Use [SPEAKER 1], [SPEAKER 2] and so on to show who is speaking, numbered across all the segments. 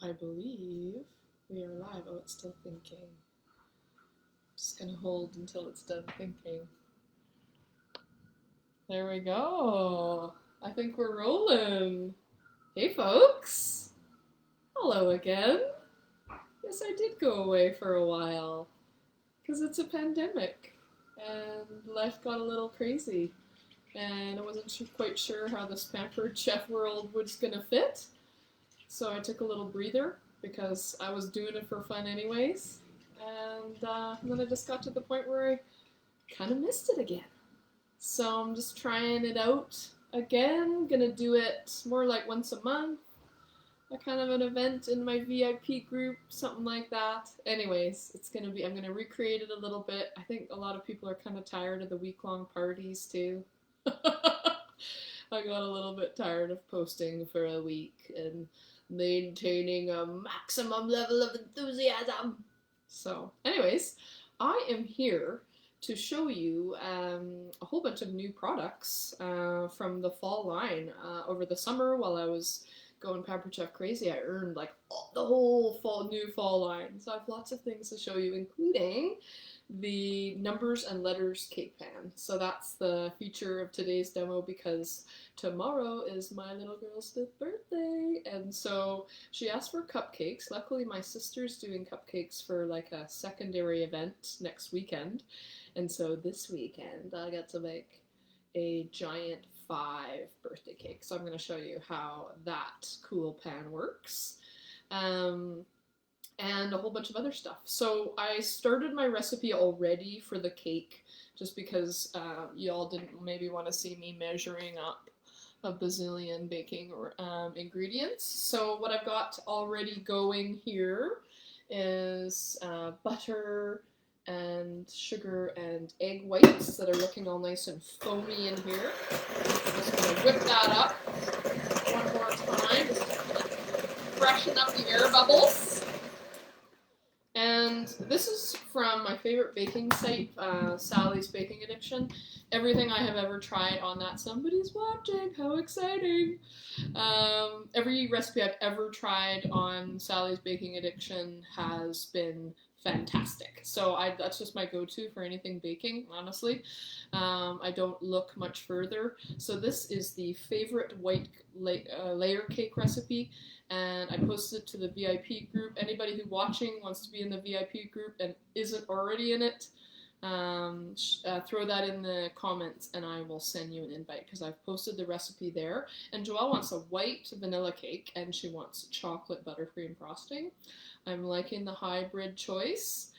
[SPEAKER 1] I believe we are live. Oh, it's still thinking. Just gonna hold until it's done thinking. There we go. I think we're rolling. Hey, folks. Hello again. Yes, I did go away for a while because it's a pandemic and life got a little crazy and I wasn't quite sure how this Pampered Chef world was gonna fit. So I took a little breather because I was doing it for fun anyways. And then I just got to the point where I kind of missed it again. So I'm just trying it out again. Gonna do it more like once a month. A kind of an event in my VIP group, something like that. Anyways, I'm gonna recreate it a little bit. I think a lot of people are kind of tired of the week-long parties too. I got a little bit tired of posting for a week and maintaining a maximum level of enthusiasm. So, anyways, I am here to show you a whole bunch of new products from the fall line. Over the summer, while I was going Pampered Chef crazy, I earned like the whole new fall line. So I have lots of things to show you, including the numbers and letters cake pan. So that's the feature of today's demo because tomorrow is my little girl's 5th birthday, and so she asked for cupcakes. Luckily my sister's doing cupcakes for like a secondary event next weekend, and so this weekend I got to make a giant 5 birthday cake. So I'm going to show you how that cool pan works. And a whole bunch of other stuff. So I started my recipe already for the cake just because y'all didn't maybe want to see me measuring up a bazillion baking ingredients. So what I've got already going here is butter and sugar and egg whites that are looking all nice and foamy in here. I'm just going to whip that up one more time, just freshen up the air bubbles. And this is from my favorite baking site, Sally's Baking Addiction. Everything I have ever tried on that, somebody's watching, how exciting! Every recipe I've ever tried on Sally's Baking Addiction has been fantastic. So that's just my go-to for anything baking, honestly. I don't look much further. So this is the favorite white layer cake recipe, and I posted it to the VIP group. Anybody who watching wants to be in the VIP group and isn't already in it, throw that in the comments and I will send you an invite because I've posted the recipe there. And Joelle wants a white vanilla cake and she wants chocolate buttercream frosting. I'm liking the hybrid choice.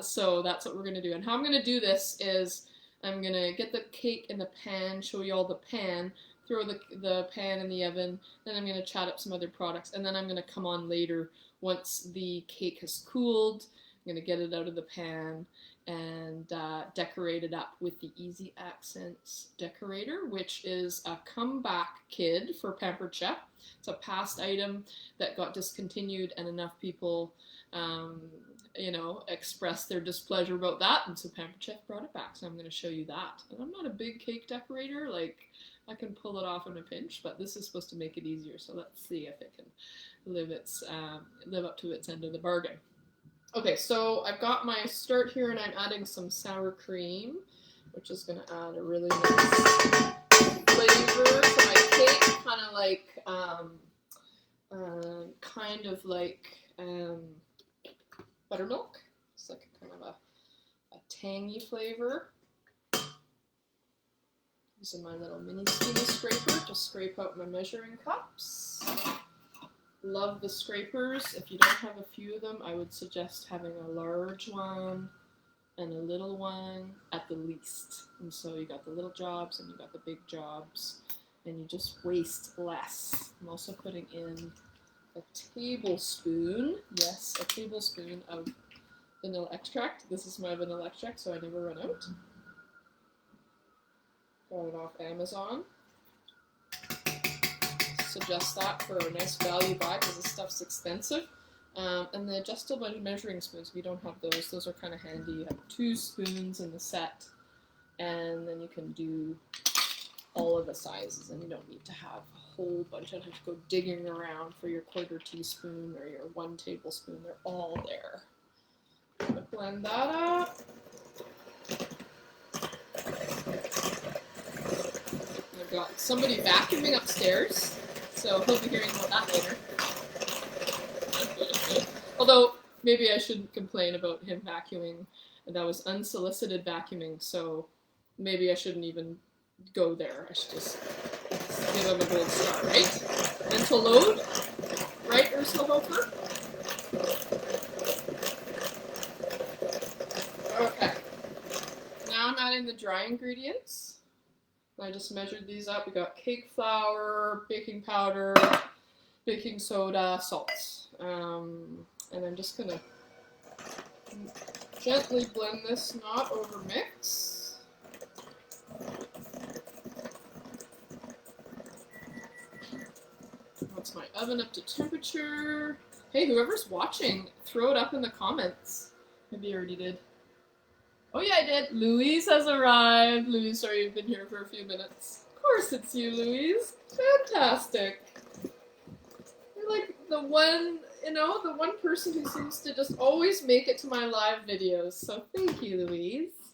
[SPEAKER 1] So that's what we're going to do. And how I'm going to do this is I'm going to get the cake in the pan, show you all the pan, throw the pan in the oven, then I'm going to chat up some other products, and then I'm going to come on later once the cake has cooled. I'm going to get it out of the pan and decorate it up with the Easy Accents decorator, which is a comeback kid for Pampered Chef. It's a past item that got discontinued and enough people expressed their displeasure about that, and so Pampered Chef brought it back, so I'm going to show you that. And I'm not a big cake decorator, like I can pull it off in a pinch, but this is supposed to make it easier, so let's see if it can live up to its end of the bargain. Okay, so I've got my start here and I'm adding some sour cream, which is going to add a really nice flavor to my cake, kind of like buttermilk. It's like a kind of a tangy flavor. Using my little mini skinny scraper to scrape out my measuring cups. Love the scrapers. If you don't have a few of them, I would suggest having a large one and a little one at the least. And so you got the little jobs and you got the big jobs, and you just waste less. I'm also putting in a tablespoon, yes, a tablespoon of vanilla extract. This is my vanilla extract, so I never run out. Got it off Amazon. Suggest that for a nice value buy because this stuff's expensive. And the adjustable measuring spoons, if you don't have those are kind of handy. You have 2 spoons in the set, and then you can do all of the sizes, and you don't need to have whole bunch. I don't have to go digging around for your 1/4 teaspoon or your 1 tablespoon. They're all there. I'm gonna blend that up. I've got somebody vacuuming upstairs, so he'll be hearing about that later. Although, maybe I shouldn't complain about him vacuuming. That was unsolicited vacuuming, so maybe I shouldn't even go there. I should just give him a gold star, right? Mental load? Right, Ursula Hofer? Okay. Now I'm adding the dry ingredients. I just measured these up. We got cake flour, baking powder, baking soda, salt. And I'm just gonna gently blend this, not over mix. That's my oven up to temperature. Hey, whoever's watching, throw it up in the comments. Maybe you already did. Oh yeah, I did. Louise has arrived. Louise, sorry you've been here for a few minutes. Of course it's you, Louise. Fantastic. You're like the one, the one person who seems to just always make it to my live videos. So thank you, Louise.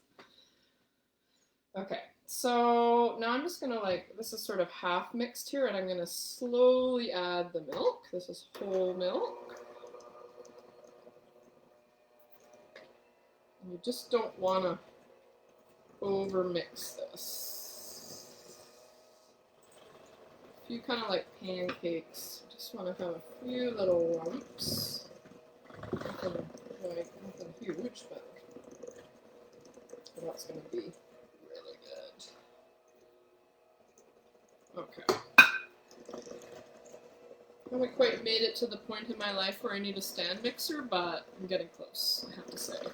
[SPEAKER 1] Okay, so now I'm just gonna this is sort of half mixed here, and I'm gonna slowly add the milk. This is whole milk. You just don't want to over-mix this. If you kind of like pancakes, you just want to have a few little lumps. Nothing huge, but that's going to be really good. Okay. I haven't quite made it to the point in my life where I need a stand mixer, but I'm getting close, I have to say.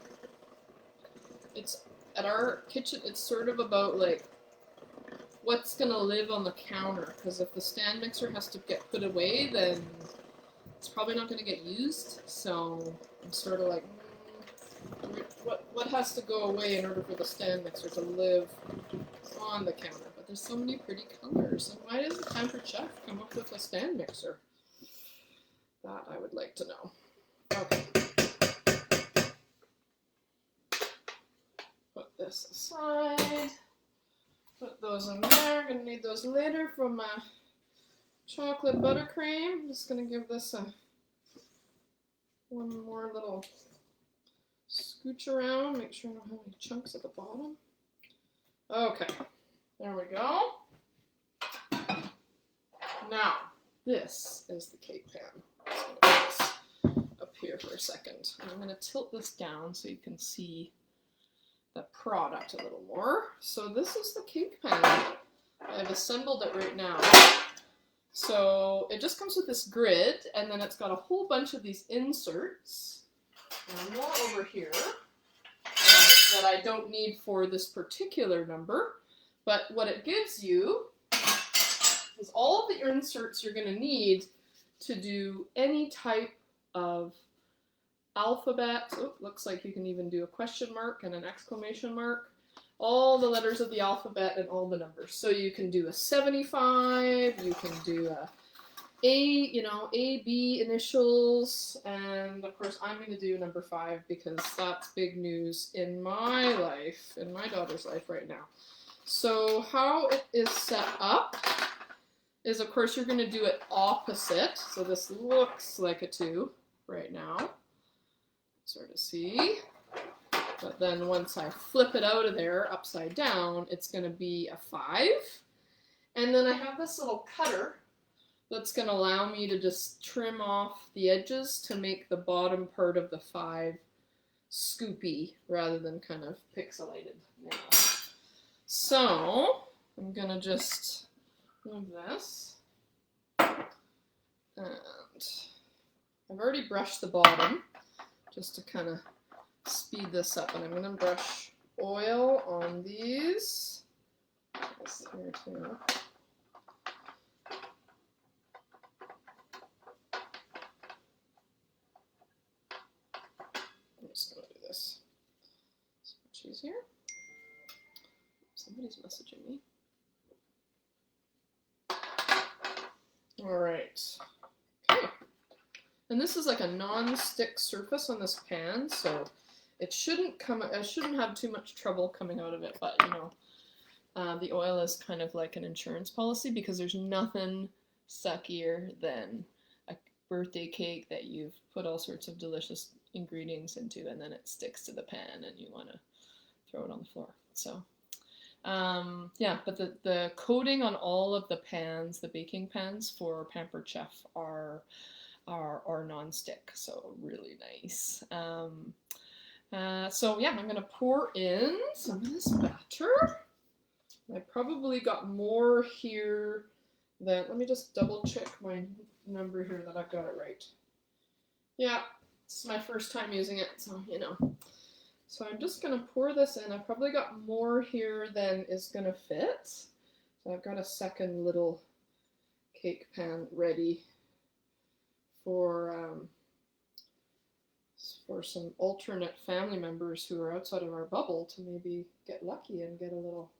[SPEAKER 1] It's at our kitchen, it's sort of about what's gonna live on the counter, because if the stand mixer has to get put away, then it's probably not gonna get used. So I'm sort of what has to go away in order for the stand mixer to live on the counter? But there's so many pretty colors, and why doesn't Pampered Chef come up with a stand mixer? That I would like to know. Okay. Put this aside. Put those in there. Gonna need those later for my chocolate buttercream. Just gonna give this one more little scooch around. Make sure I don't have any chunks at the bottom. Okay, there we go. Now, this is the cake pan. Up here for a second. I'm going to tilt this down so you can see the product a little more. So this is the cake pan. I've assembled it right now. So it just comes with this grid, and then it's got a whole bunch of these inserts. And more over here that I don't need for this particular number. But what it gives you is all of the inserts you're going to need to do any type of alphabet. Oh, looks like you can even do a question mark and an exclamation mark. All the letters of the alphabet and all the numbers. So you can do a 75, you can do A, B initials, and of course I'm going to do number 5 because that's big news in my life, in my daughter's life right now. So how it is set up is, of course, you're going to do it opposite. So this looks like a 2 right now. Sort of see. But then once I flip it out of there upside down, it's going to be a 5. And then I have this little cutter that's going to allow me to just trim off the edges to make the bottom part of the 5 scoopy rather than kind of pixelated now. So I'm going to just move this. And I've already brushed the bottom just to kind of speed this up, and I'm going to brush oil on these. This here too. I'm just going to do this. So much easier. Somebody's messaging me. All right. Okay. And this is like a non-stick surface on this pan, so it shouldn't I shouldn't have too much trouble coming out of it, but you know, the oil is kind of like an insurance policy because there's nothing suckier than a birthday cake that you've put all sorts of delicious ingredients into and then it sticks to the pan and you want to throw it on the floor. So yeah, but the coating on all of the pans, the baking pans for Pampered Chef are non-stick, so really nice. So yeah, I'm gonna pour in some of this batter. I probably got more here than, let me just double check my number here that I've got it right. Yeah, this is my first time using it, so you know. So I'm just gonna pour this in. I've probably got more here than is gonna fit. So I've got a second little cake pan ready for some alternate family members who are outside of our bubble to maybe get lucky and get a little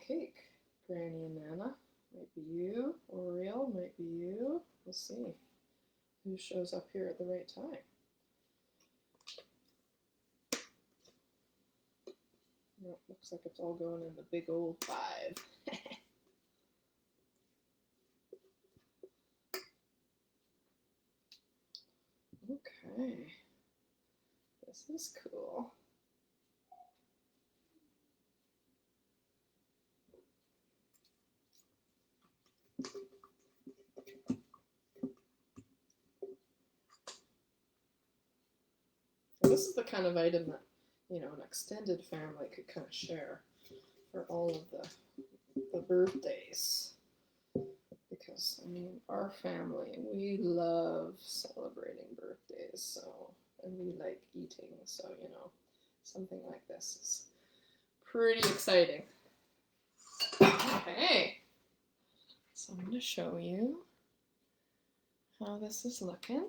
[SPEAKER 1] cake. Granny and Nana, might be you. Oriel, might be you. We'll see who shows up here at the right time. Well, looks like it's all going in the big old 5. Okay, this is cool. This is the kind of item that, you know, an extended family could kind of share for all of the birthdays. Because, I mean, our family, we love celebrating birthdays, so, and we like eating, so, you know, something like this is pretty exciting. Okay, so I'm going to show you how this is looking.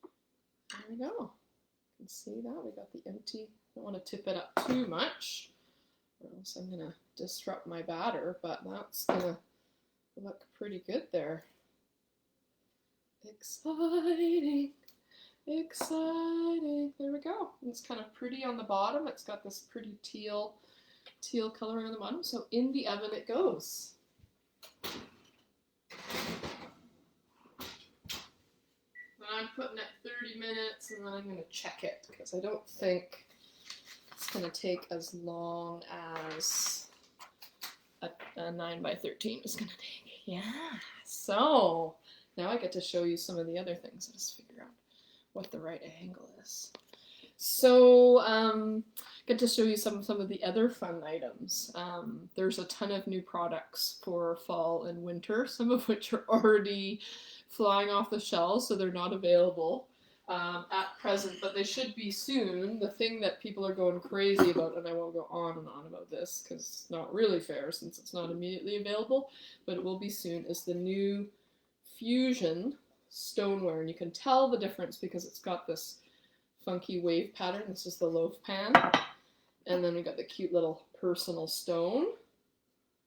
[SPEAKER 1] There we go. You can see that. We got the empty. Don't want to tip it up too much, or else I'm going to disrupt my batter, but that's going to look pretty good there. Exciting, exciting. There we go. It's kind of pretty on the bottom. It's got this pretty teal coloring on the bottom. So in the oven it goes. I'm putting it 30 minutes and then I'm going to check it because I don't think it's going to take as long as a 9 by 13 is going to take. Yeah, so now I get to show you some of the other things. Let's figure out what the right angle is. So get to show you some of the other fun items. There's a ton of new products for fall and winter, some of which are already flying off the shelves, so they're not available at present, but they should be soon. The thing that people are going crazy about, and I won't go on and on about this because it's not really fair since it's not immediately available, but it will be soon, is the new Fusion stoneware. And you can tell the difference because it's got this funky wave pattern. This is the loaf pan. And then we got the cute little personal stone.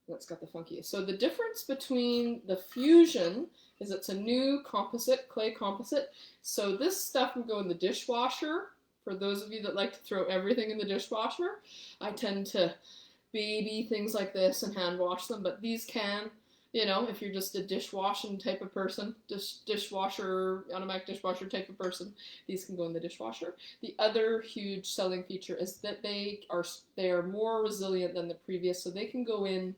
[SPEAKER 1] That's got the funky. So the difference between the Fusion is it's a new composite, clay composite. So this stuff would go in the dishwasher. For those of you that like to throw everything in the dishwasher, I tend to baby things like this and hand wash them, but these can, you know, if you're just a dishwashing type of person, automatic dishwasher type of person, these can go in the dishwasher. The other huge selling feature is that they are more resilient than the previous, so they can go in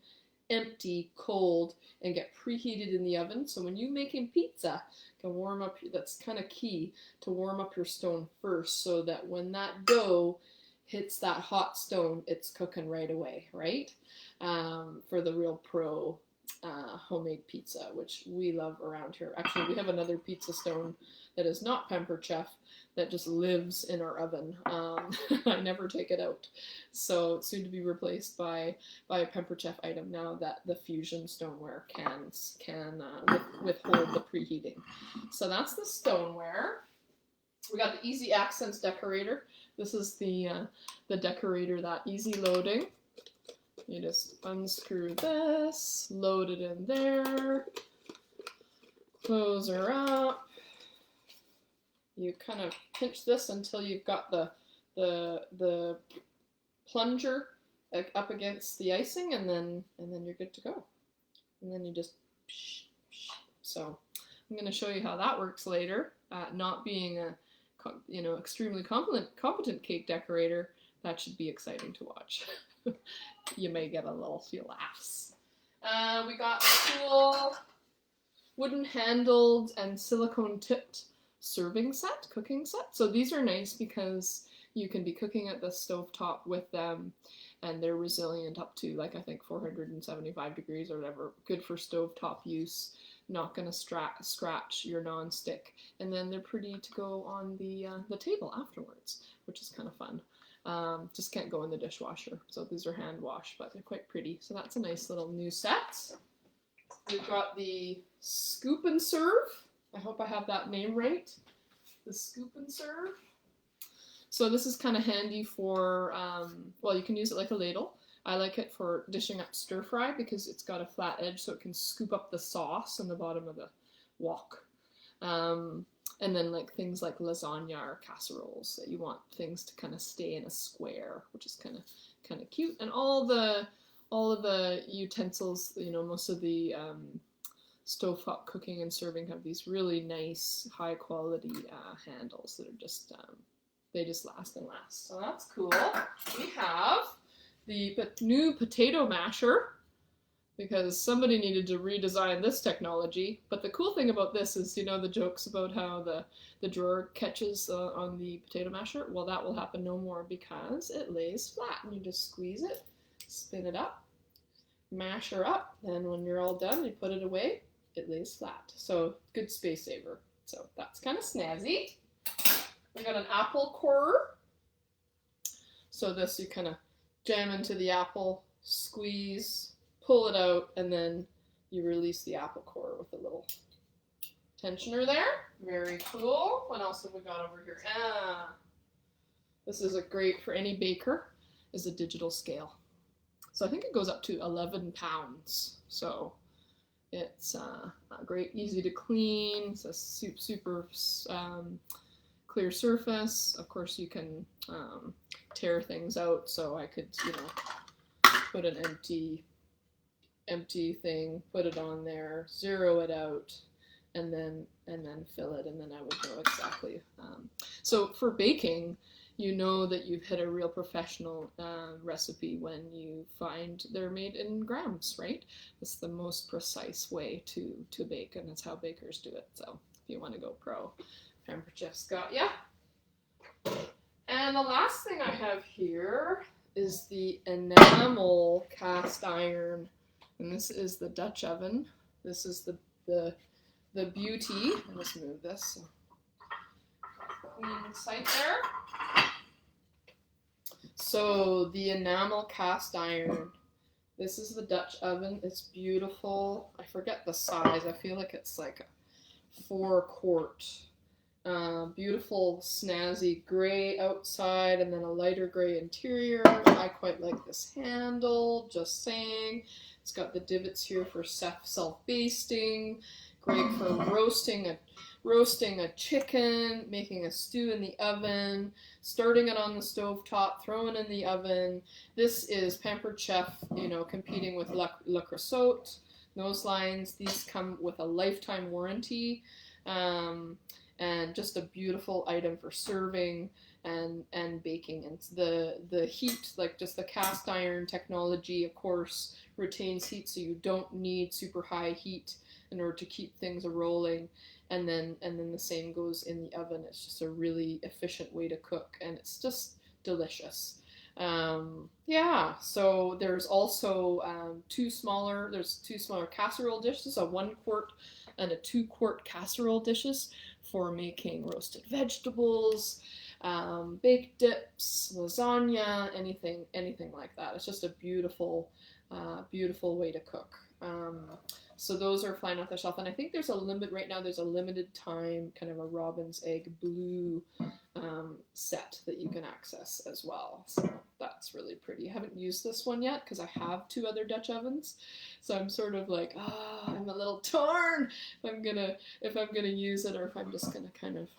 [SPEAKER 1] empty, cold, and get preheated in the oven. So when you're making pizza, you can warm up, that's kind of key, to warm up your stone first so that when that dough hits that hot stone, it's cooking right away, right? For the real pro homemade pizza, which we love around here. Actually, we have another pizza stone that is not Pampered Chef that just lives in our oven. I never take it out. So it's soon to be replaced by a Pampered Chef item now that the Fusion stoneware can withhold the preheating. So that's the stoneware. We got the Easy Accents decorator. This is the decorator, that easy loading. You just unscrew this, load it in there, close her up. You kind of pinch this until you've got the plunger up against the icing, and then you're good to go. And then you just so I'm going to show you how that works later. Not being a extremely competent cake decorator, that should be exciting to watch. You may get a little few laughs. We got cool wooden handled and silicone tipped serving set, cooking set. So these are nice because you can be cooking at the stovetop with them, and they're resilient up to, like, I think 475 degrees or whatever. Good for stovetop use. Not going to scratch your non-stick. And then they're pretty to go on the table afterwards, which is kind of fun. Just can't go in the dishwasher. So these are hand washed, but they're quite pretty. So that's a nice little new set. We've got the Scoop and Serve. I hope I have that name right. The Scoop and Serve. So this is kind of handy for, well, you can use it like a ladle. I like it for dishing up stir fry because it's got a flat edge so it can scoop up the sauce in the bottom of the wok. And then like things like lasagna or casseroles that you want things to kind of stay in a square, which is kind of cute. And all of the utensils, most of the stovetop cooking and serving have these really nice high quality handles that are just they just last and last. So that's cool. We have the new potato masher, because somebody needed to redesign this technology. But the cool thing about this is, the jokes about how the drawer catches on the potato masher? Well, that will happen no more because it lays flat, and you just squeeze it, spin it up, mash her up, and when you're all done, you put it away, it lays flat. So good space saver. So that's kind of snazzy. We got an apple corer. So this you kind of jam into the apple, squeeze, pull it out, and then you release the apple core with a little tensioner there. Very cool. What else have we got over here? This is a great for any baker, is a digital scale. So I think it goes up to 11 pounds. So it's great, easy to clean. It's a super clear surface. Of course, you can tear things out. So I could, put an empty thing, put it on there, zero it out, and then fill it, and then I would know exactly. So for baking, you know that you've hit a real professional recipe when you find they're made in grams, right? It's the most precise way to bake, and that's how bakers do it. So if you want to go pro, Pampered Chef's got ya. And the last thing I have here is the enamel cast iron. And this is the Dutch oven. This is the beauty. Let's move this. Clean sight there. So the enamel cast iron. This is the Dutch oven. It's beautiful. I forget the size. I feel like it's like a 4-quart. Beautiful, snazzy gray outside and then a lighter gray interior. I quite like this handle, just saying. It's got the divots here for self-basting. Great for roasting a chicken, making a stew in the oven, starting it on the stovetop, throwing it in the oven. This is Pampered Chef, competing with Le Creusot. Those lines, these come with a lifetime warranty. And just a beautiful item for serving and baking. And the heat, like just the cast iron technology, of course, retains heat, so you don't need super high heat in order to keep things rolling. And then the same goes in the oven. It's just a really efficient way to cook, and it's just delicious. So there's also two smaller casserole dishes, a 1-quart and a 2-quart casserole dishes for making roasted vegetables, baked dips, lasagna, anything like that. It's just a beautiful way to cook. So those are flying off the shelf, and I think there's a limit right now. There's a limited time kind of a robin's egg blue set that you can access as well. So that's really pretty. I haven't used this one yet because I have 2 other Dutch ovens, so I'm sort of like, I'm a little torn if I'm gonna use it, or if I'm just gonna kind of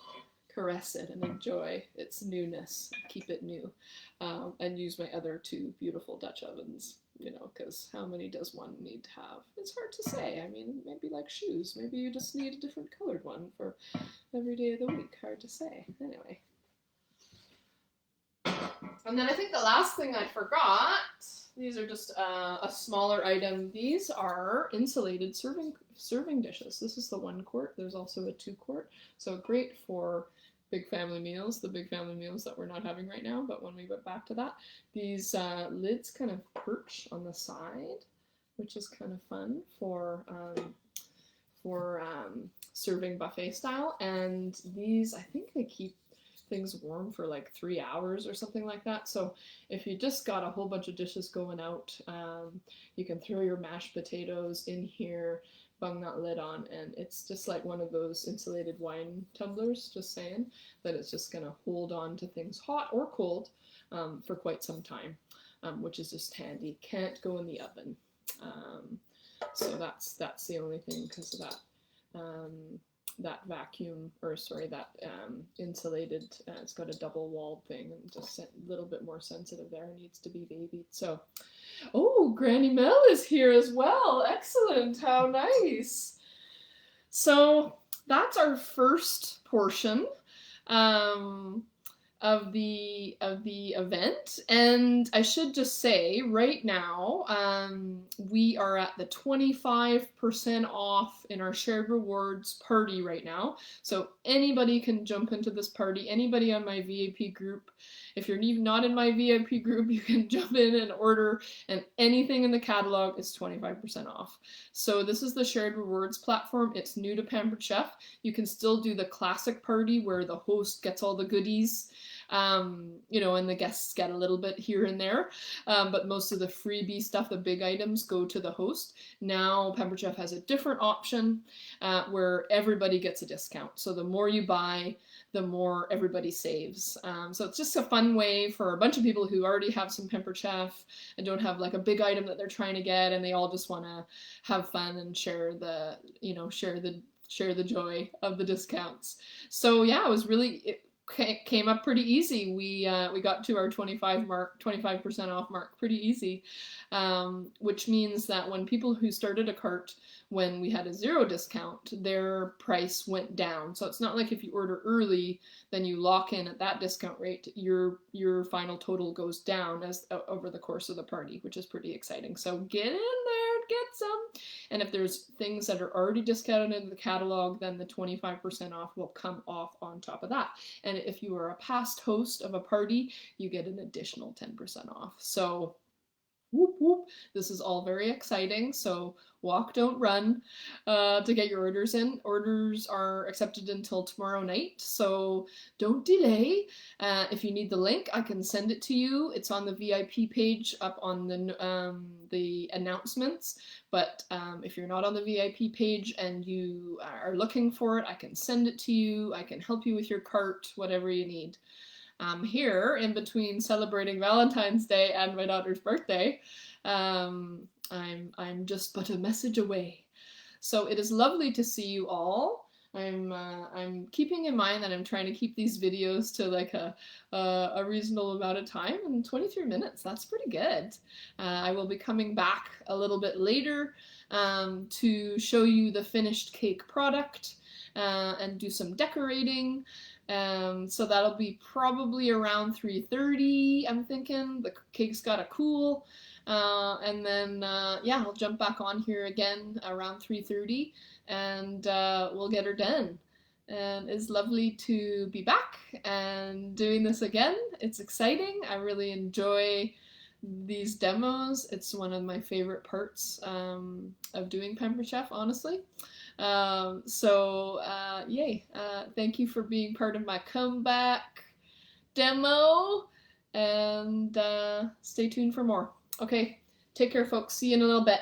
[SPEAKER 1] caress it and enjoy its newness, keep it new, and use my other 2 beautiful Dutch ovens. You know, because how many does one need to have? It's hard to say. I mean, maybe like shoes. Maybe you just need a different colored one for every day of the week. Hard to say. Anyway. And then I think the last thing I forgot, these are just a smaller item. These are insulated serving dishes. This is the 1 quart. There's also a 2 quart. So great for big family meals, the big family meals that we're not having right now, but when we get back to that, these lids kind of perch on the side, which is kind of fun for serving buffet style. And these, I think they keep things warm for like 3 hours or something like that. So if you just got a whole bunch of dishes going out, you can throw your mashed potatoes in here, bung that lid on, and it's just like one of those insulated wine tumblers, just saying, that it's just going to hold on to things hot or cold for quite some time, which is just handy. Can't go in the oven. So that's the only thing, because of that that vacuum, or sorry, that insulated, it's got a double walled thing, and just a little bit more sensitive there, needs to be babied. So, oh, Granny Mel is here as well. Excellent, how nice. So that's our first portion of the event, and I should just say right now we are at the 25% off in our shared rewards party right now, so anybody can jump into this party. Anybody on my VIP group, if you're not in my VIP group, you can jump in and order, and anything in the catalog is 25% off. So this is the shared rewards platform. It's new to Pampered Chef. You can still do the classic party where the host gets all the goodies, you know, and the guests get a little bit here and there, but most of the freebie stuff, the big items, go to the host. Now Pampered Chef has a different option where everybody gets a discount. So the more you buy, the more everybody saves. So it's just a fun way for a bunch of people who already have some Pampered Chef and don't have like a big item that they're trying to get, and they all just want to have fun and share the, you know, share the joy of the discounts. So yeah, it was really, it came up pretty easy. We got to our 25% off mark pretty easy, which means that when people who started a cart when we had a 0 discount, their price went down. So it's not like if you order early, then you lock in at that discount rate, your final total goes down as over the course of the party, which is pretty exciting. So get in there and get some. And if there's things that are already discounted in the catalog, then the 25% off will come off on top of that. And if you are a past host of a party, you get an additional 10% off. So whoop whoop, this is all very exciting. So walk, don't run to get your orders in. Orders are accepted until tomorrow night, so don't delay. If you need the link, I can send it to you. It's on the VIP page up on the announcements, but if you're not on the VIP page and you are looking for it, I can send it to you. I can help you with your cart, whatever you need. Here, in between celebrating Valentine's Day and my daughter's birthday, I'm just but a message away. So it is lovely to see you all. I'm keeping in mind that I'm trying to keep these videos to like a reasonable amount of time, and 23 minutes, that's pretty good. I will be coming back a little bit later to show you the finished cake product and do some decorating. So that'll be probably around 3:30, I'm thinking. The cake's gotta cool. And then, yeah, I'll jump back on here again around 3:30 and we'll get her done. And it's lovely to be back and doing this again. It's exciting. I really enjoy these demos. It's one of my favorite parts of doing Pampered Chef, honestly. Yay. Thank you for being part of my comeback demo, and stay tuned for more. Okay, take care, folks. See you in a little bit.